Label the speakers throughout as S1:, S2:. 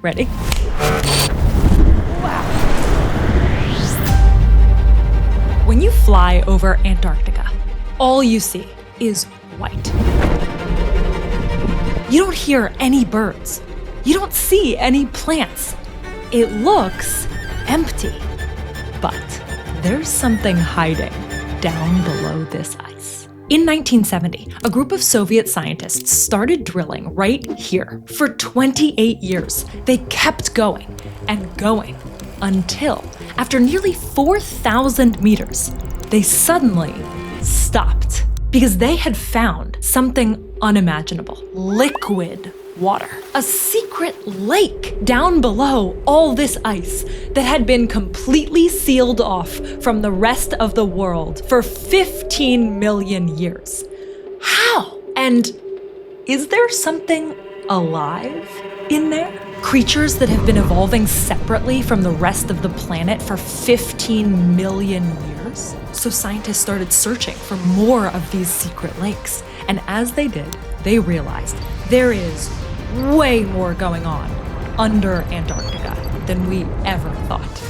S1: Ready? Wow. When you fly over Antarctica, all you see is white. You don't hear any birds. You don't see any plants. It looks empty. But there's something hiding down below this ice. In 1970, a group of Soviet scientists started drilling right here. For 28 years, they kept going and going until, after nearly 4,000 meters, they suddenly stopped because they had found something unimaginable: liquid water. A secret lake down below all this ice that had been completely sealed off from the rest of the world for 15 million years. How? And is there something alive in there? Creatures that have been evolving separately from the rest of the planet for 15 million years? So scientists started searching for more of these secret lakes. And as they did, they realized there is way more going on under Antarctica than we ever thought.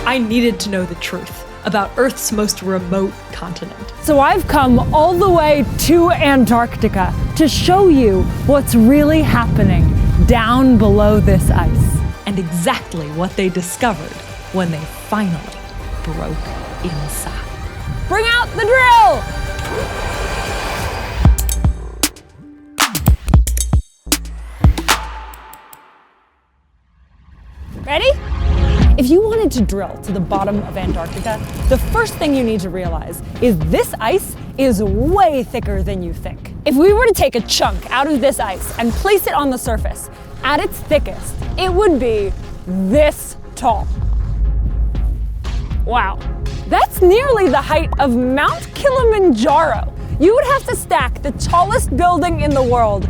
S1: I needed to know the truth about Earth's most remote continent.
S2: So I've come all the way to Antarctica to show you what's really happening down below this ice.
S1: And exactly what they discovered when they finally broke inside.
S2: Bring out the drill! Ready? If you wanted to drill to the bottom of Antarctica, the first thing you need to realize is this ice is way thicker than you think. If we were to take a chunk out of this ice and place it on the surface, at its thickest, it would be this tall. Wow, that's nearly the height of Mount Kilimanjaro. You would have to stack the tallest building in the world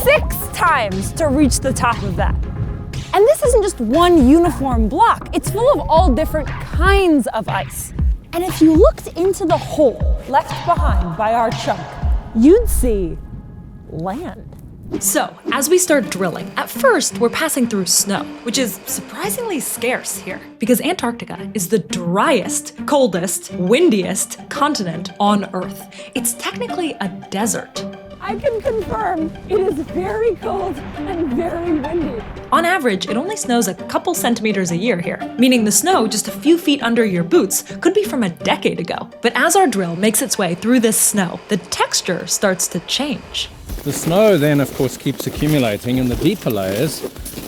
S2: 6 times to reach the top of that. And this isn't just one uniform block. It's full of all different kinds of ice. And if you looked into the hole left behind by our chunk, you'd see land.
S1: So, as we start drilling, at first we're passing through snow, which is surprisingly scarce here, because Antarctica is the driest, coldest, windiest continent on Earth. It's technically a desert.
S2: I can confirm it is very cold and very windy.
S1: On average, it only snows a couple centimeters a year here, meaning the snow just a few feet under your boots could be from a decade ago. But as our drill makes its way through this snow, the texture starts to change.
S3: The snow then, of course, keeps accumulating and the deeper layers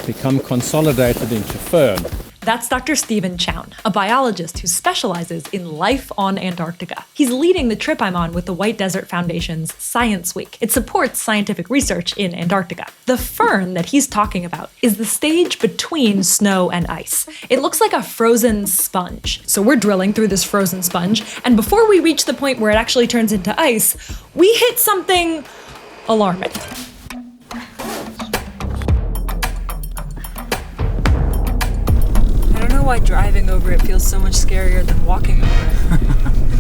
S3: become consolidated into firn.
S1: That's Dr. Stephen Chown, a biologist who specializes in life on Antarctica. He's leading the trip I'm on with the White Desert Foundation's Science Week. It supports scientific research in Antarctica. The firn that he's talking about is the stage between snow and ice. It looks like a frozen sponge. So we're drilling through this frozen sponge, and before we reach the point where it actually turns into ice, we hit something alarming. I don't know why driving over it feels so much scarier than walking over it.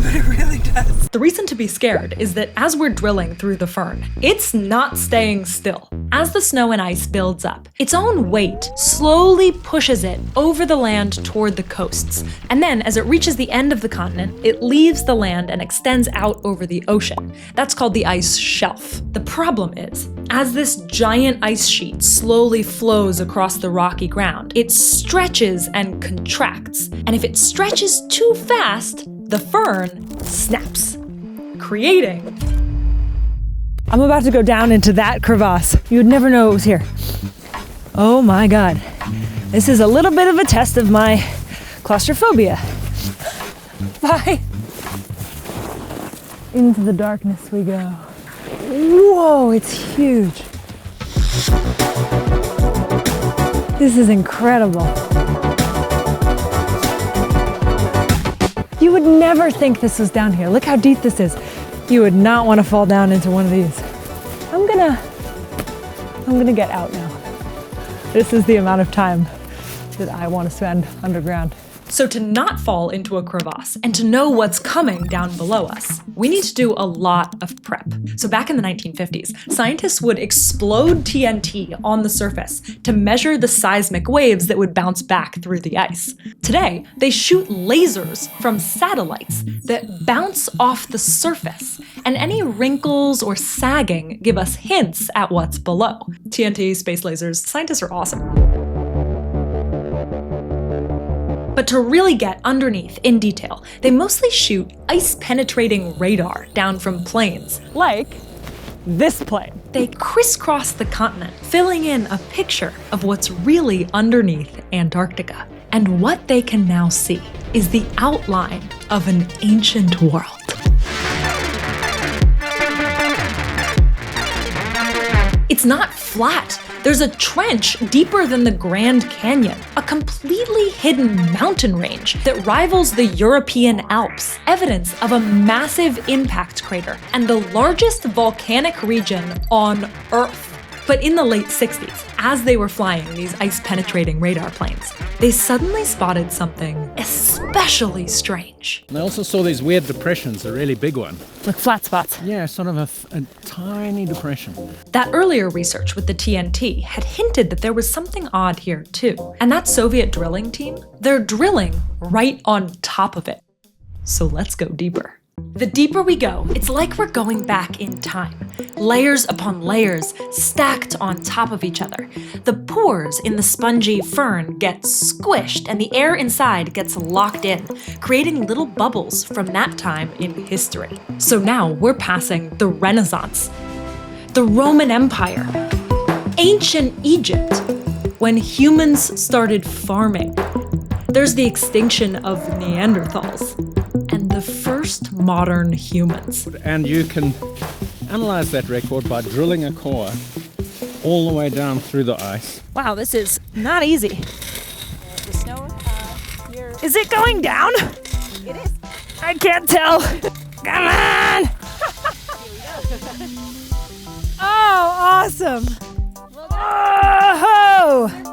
S1: But it really does. The reason to be scared is that as we're drilling through the firn, it's not staying still. As the snow and ice builds up, its own weight slowly pushes it over the land toward the coasts. And then, as it reaches the end of the continent, it leaves the land and extends out over the ocean. That's called the ice shelf. The problem is, as this giant ice sheet slowly flows across the rocky ground, it stretches and contracts. And if it stretches too fast, the firn snaps, creating.
S2: I'm about to go down into that crevasse. You would never know it was here. Oh my God. This is a little bit of a test of my claustrophobia. Bye. Into the darkness we go. Whoa, it's huge. This is incredible. You would never think this was down here. Look how deep this is. You would not want to fall down into one of these. I'm gonna get out now. This is the amount of time that I want to spend underground.
S1: So to not fall into a crevasse and to know what's coming down below us, we need to do a lot of prep. So back in the 1950s, scientists would explode TNT on the surface to measure the seismic waves that would bounce back through the ice. Today, they shoot lasers from satellites that bounce off the surface, and any wrinkles or sagging give us hints at what's below. TNT, space lasers, scientists are awesome. But to really get underneath in detail, they mostly shoot ice-penetrating radar down from planes.
S2: Like this plane.
S1: They crisscross the continent, filling in a picture of what's really underneath Antarctica. And what they can now see is the outline of an ancient world. It's not flat. There's a trench deeper than the Grand Canyon, a completely hidden mountain range that rivals the European Alps, evidence of a massive impact crater and the largest volcanic region on Earth. But in the late 60s, as they were flying these ice-penetrating radar planes, they suddenly spotted something especially strange.
S3: And I also saw these weird depressions, a really big one.
S2: Like flat spots.
S3: Yeah, sort of a tiny depression.
S1: That earlier research with the TNT had hinted that there was something odd here too. And that Soviet drilling team, they're drilling right on top of it. So let's go deeper. The deeper we go, it's like we're going back in time. Layers upon layers stacked on top of each other. The pores in the spongy fern get squished and the air inside gets locked in, creating little bubbles from that time in history. So now we're passing the Renaissance, the Roman Empire, ancient Egypt, when humans started farming. There's the extinction of Neanderthals, and the first modern humans.
S3: And you can analyze that record by drilling a core all the way down through the ice.
S2: Wow, this is not easy.
S4: The snow here.
S2: Is it going down?
S4: It is.
S2: I can't tell. Come on! Oh, awesome! Oh!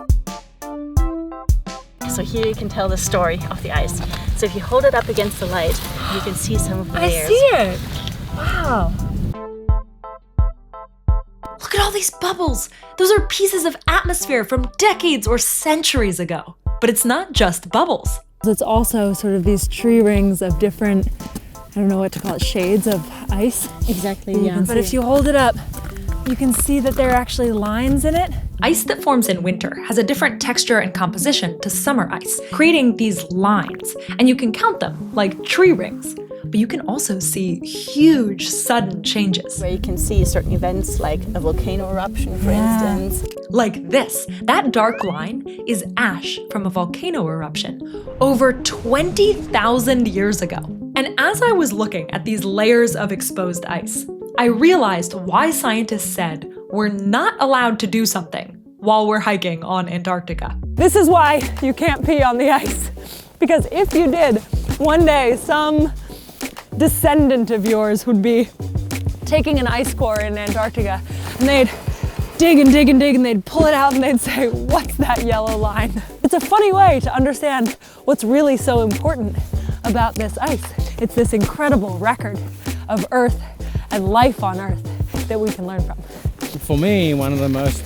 S4: So here you can tell the story of the ice. So if you hold it up against the light, you can see some of the layers.
S2: I see it! Wow.
S1: Look at all these bubbles. Those are pieces of atmosphere from decades or centuries ago. But it's not just bubbles.
S2: It's also sort of these tree rings of different, I don't know what to call it, shades of ice.
S4: Exactly, yeah.
S2: But if you hold it up, you can see that there are actually lines in it.
S1: Ice that forms in winter has a different texture and composition to summer ice, creating these lines. And you can count them like tree rings. But you can also see huge sudden changes.
S4: Where you can see certain events like a volcano eruption, for instance.
S1: Like this. That dark line is ash from a volcano eruption over 20,000 years ago. And as I was looking at these layers of exposed ice, I realized why scientists said we're not allowed to do something while we're hiking on Antarctica.
S2: This is why you can't pee on the ice. Because if you did, one day some descendant of yours would be taking an ice core in Antarctica and they'd dig and dig and dig and they'd pull it out and they'd say, "What's that yellow line?" It's a funny way to understand what's really so important about this ice. It's this incredible record of Earth and life on Earth that we can learn from.
S3: For me, one of the most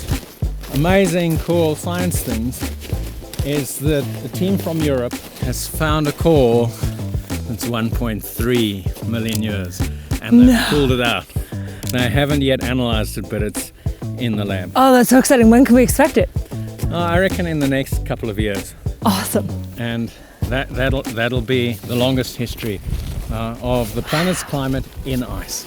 S3: amazing, cool science things is that the team from Europe has found a core that's 1.3 million years, and they've pulled it out. They haven't yet analyzed it, but it's in the lab.
S2: Oh, that's so exciting. When can we expect it?
S3: I reckon in the next couple of years.
S2: Awesome.
S3: And that'll be the longest history of the planet's climate in ice.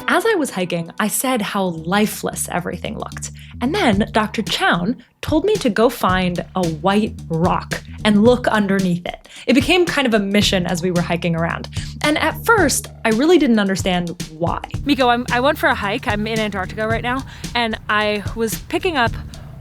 S1: As I was hiking, I said how lifeless everything looked. And then Dr. Chown told me to go find a white rock and look underneath it. It became kind of a mission as we were hiking around. And at first, I really didn't understand why.
S2: Miko, I went for a hike. I'm in Antarctica right now, and I was picking up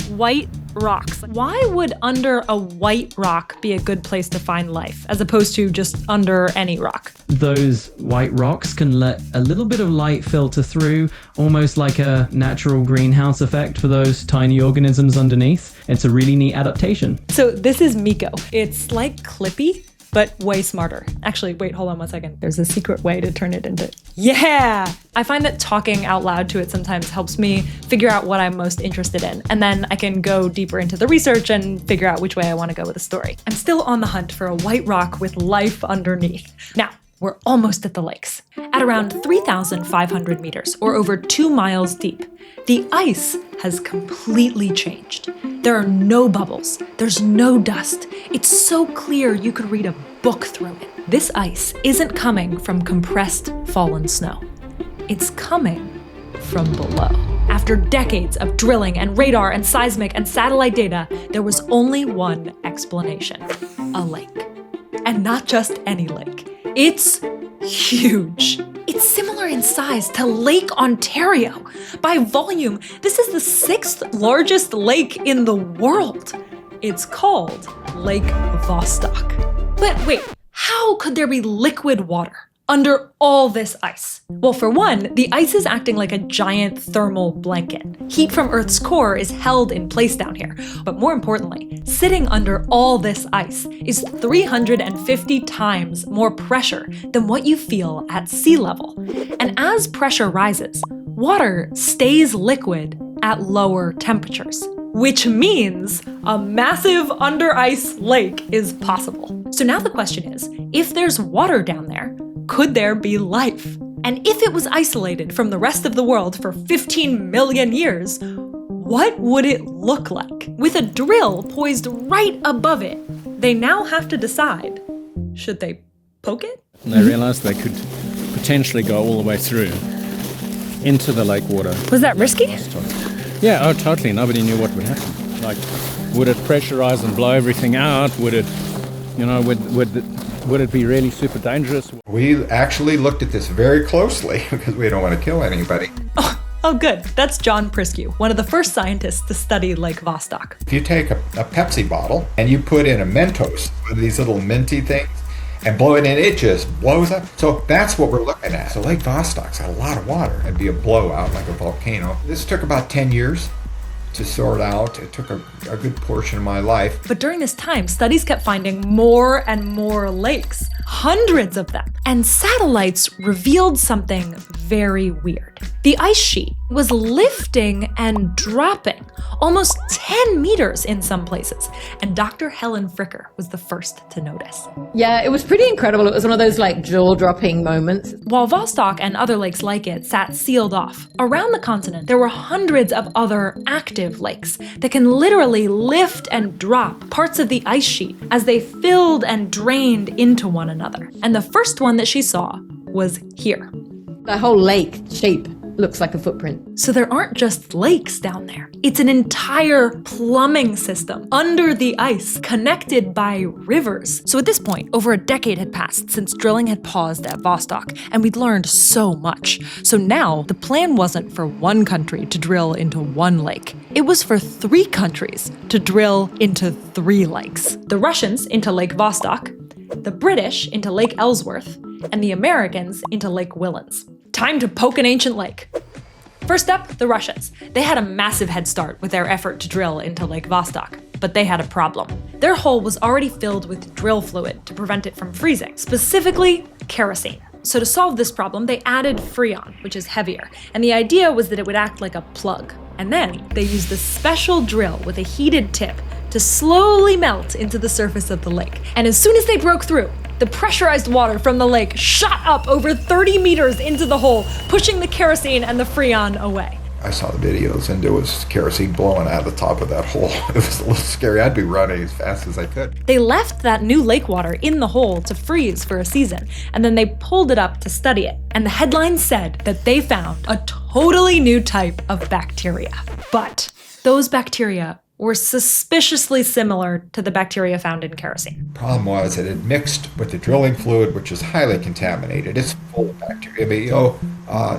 S2: white
S1: rocks. Why would under a white rock be a good place to find life, as opposed to just under any rock?
S5: Those white rocks can let a little bit of light filter through, almost like a natural greenhouse effect for those tiny organisms underneath. It's a really neat adaptation.
S1: So this is Miko. It's like Clippy, but way smarter. Actually, wait, hold on one second. There's a secret way to turn it into... Yeah! I find that talking out loud to it sometimes helps me figure out what I'm most interested in, and then I can go deeper into the research and figure out which way I want to go with the story. I'm still on the hunt for a white rock with life underneath. Now, we're almost at the lakes. At around 3,500 meters, or over 2 miles deep, the ice has completely changed. There are no bubbles. There's no dust. It's so clear you could read a book through it. This ice isn't coming from compressed fallen snow. It's coming from below. After decades of drilling and radar and seismic and satellite data, there was only one explanation: a lake. And not just any lake. It's huge. It's similar in size to Lake Ontario. By volume, this is the 6th largest lake in the world. It's called Lake Vostok. But wait, how could there be liquid water under all this ice? Well, for one, the ice is acting like a giant thermal blanket. Heat from Earth's core is held in place down here. But more importantly, sitting under all this ice is 350 times more pressure than what you feel at sea level. And as pressure rises, water stays liquid at lower temperatures, which means a massive under ice lake is possible. So now the question is, if there's water down there, could there be life? And if it was isolated from the rest of the world for 15 million years, what would it look like? With a drill poised right above it, they now have to decide, should they poke it?
S3: And they realized they could potentially go all the way through into the lake water.
S2: Was that risky?
S3: Yeah, oh, totally. Nobody knew what would happen. Like, would it pressurize and blow everything out? Would it, would it be really super dangerous?
S6: We actually looked at this very closely because we don't want to kill anybody.
S1: Oh, good. That's John Priskew, one of the first scientists to study Lake Vostok.
S6: If you take a Pepsi bottle and you put in a Mentos, one of these little minty things, and blow it in, it just blows up. So that's what we're looking at. So Lake Vostok's got a lot of water. It'd be a blowout like a volcano. This took about 10 years to sort out. It took a good portion of my life.
S1: But during this time, studies kept finding more and more lakes, hundreds of them. And satellites revealed something very weird. The ice sheet was lifting and dropping, almost 10 meters in some places. And Dr. Helen Fricker was the first to notice.
S7: Yeah, it was pretty incredible. It was one of those like jaw-dropping moments.
S1: While Vostok and other lakes like it sat sealed off, around the continent there were hundreds of other active lakes that can literally lift and drop parts of the ice sheet as they filled and drained into one another. And the first one that she saw was here.
S7: The whole lake shape looks like a footprint.
S1: So there aren't just lakes down there. It's an entire plumbing system under the ice, connected by rivers. So at this point, over a decade had passed since drilling had paused at Vostok, and we'd learned so much. So now, the plan wasn't for one country to drill into one lake. It was for 3 countries to drill into 3 lakes. The Russians into Lake Vostok, the British into Lake Ellsworth, and the Americans into Lake Whillans. Time to poke an ancient lake. First up, the Russians. They had a massive head start with their effort to drill into Lake Vostok, but they had a problem. Their hole was already filled with drill fluid to prevent it from freezing, specifically kerosene. So to solve this problem, they added Freon, which is heavier, and the idea was that it would act like a plug. And then they used a special drill with a heated tip to slowly melt into the surface of the lake. And as soon as they broke through, the pressurized water from the lake shot up over 30 meters into the hole, pushing the kerosene and the Freon away.
S6: I saw the videos and there was kerosene blowing out of the top of that hole. It was a little scary. I'd be running as fast as I could.
S1: They left that new lake water in the hole to freeze for a season, and then they pulled it up to study it. And the headline said that they found a totally new type of bacteria. But those bacteria were suspiciously similar to the bacteria found in kerosene.
S6: Problem was that it mixed with the drilling fluid, which is highly contaminated. It's full of bacteria.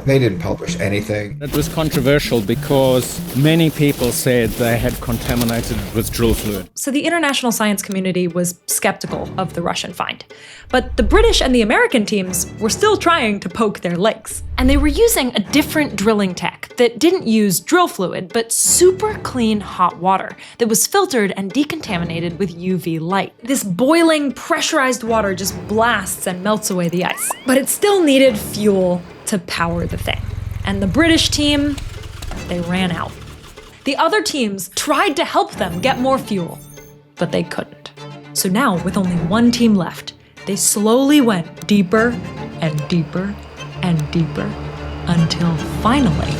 S6: They didn't publish anything.
S3: It was controversial because many people said they had contaminated it with drill fluid.
S1: So the international science community was skeptical of the Russian find. But the British and the American teams were still trying to poke their lakes. And they were using a different drilling tech that didn't use drill fluid, but super clean hot water that was filtered and decontaminated with UV light. This boiling, pressurized water just blasts and melts away the ice. But it still needed fuel to power the thing. And the British team, they ran out. The other teams tried to help them get more fuel, but they couldn't. So now, with only one team left, they slowly went deeper and deeper and deeper until finally.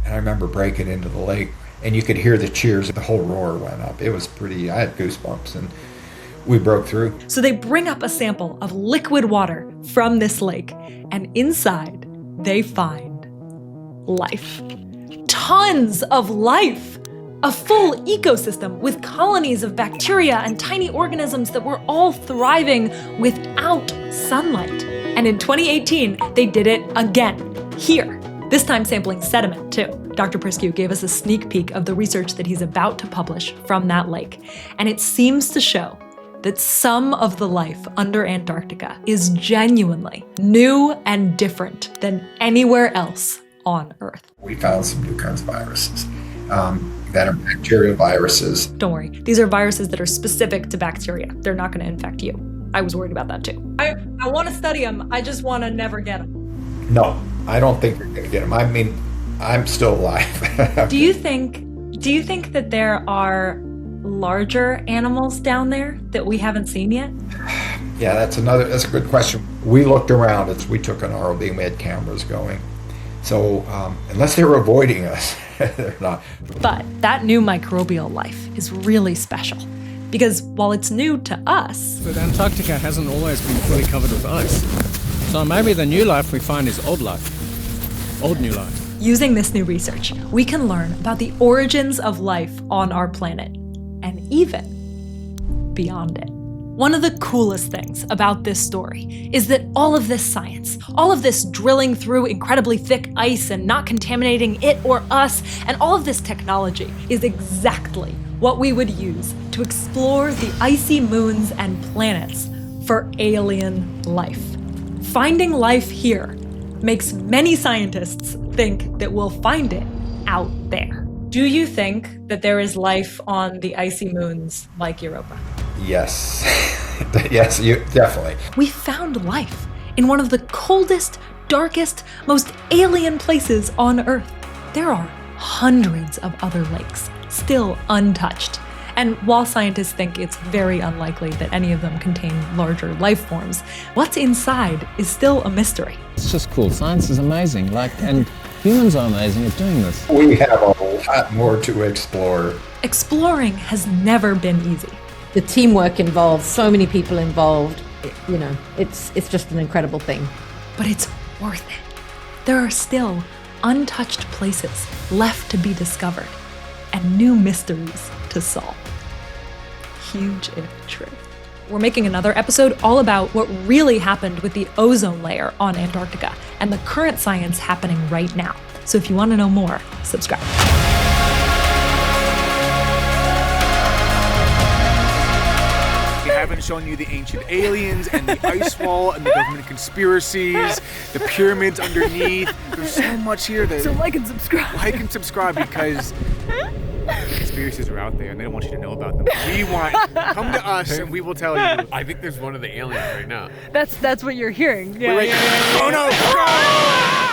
S6: And I remember breaking into the lake, and you could hear the cheers. The whole roar went up. It was pretty, I had goosebumps, and we broke through.
S1: So they bring up a sample of liquid water from this lake, and inside they find life. Tons of life! A full ecosystem with colonies of bacteria and tiny organisms that were all thriving without sunlight. And in 2018, they did it again, here. This time sampling sediment, too. Dr. Priscu gave us a sneak peek of the research that he's about to publish from that lake. And it seems to show that some of the life under Antarctica is genuinely new and different than anywhere else on Earth.
S6: We found some new kinds of viruses that are bacterial viruses.
S1: Don't worry, these are viruses that are specific to bacteria. They're not going to infect you. I was worried about that too. I want to study them, I just want to never get them.
S6: No, I don't think we're going to get them. I mean, I'm still alive.
S1: Do you think that there are larger animals down there that we haven't seen yet?
S6: Yeah, that's a good question. We looked around, we took an ROV, we had cameras going. So unless they're avoiding us, they're not.
S1: But that new microbial life is really special because while it's new to us,
S3: But Antarctica hasn't always been fully covered with ice. So maybe the new life we find is old life. Old new life.
S1: using this new research, we can learn about the origins of life on our planet and even beyond it. One of the coolest things about this story is that all of this science, all of this drilling through incredibly thick ice and not contaminating it or us, and all of this technology is exactly what we would use to explore the icy moons and planets for alien life. Finding life here makes many scientists think that we'll find it out there. Do you think that there is life on the icy moons like Europa?
S6: Yes. Yes, definitely.
S1: We found life in one of the coldest, darkest, most alien places on Earth. There are hundreds of other lakes still untouched. And while scientists think it's very unlikely that any of them contain larger life forms, what's inside is still a mystery.
S3: It's just cool. Science is amazing. And humans are amazing at doing this.
S6: We have a lot more to explore.
S1: Exploring has never been easy.
S7: The teamwork involved, so many people involved, it's just an incredible thing.
S1: But it's worth it. There are still untouched places left to be discovered and new mysteries to solve. Huge if true. We're making another episode all about what really happened with the ozone layer on Antarctica and the current science happening right now. So if you want to know more, subscribe.
S8: I haven't shown you the ancient aliens and the ice wall and the government conspiracies, the pyramids underneath. There's so much here that.
S2: So like and subscribe.
S8: Like and subscribe because the conspiracies are out there and they don't want you to know about them. Come to us and we will tell you.
S9: I think there's one of the aliens right now.
S2: That's what you're hearing.
S8: Wait. Oh no!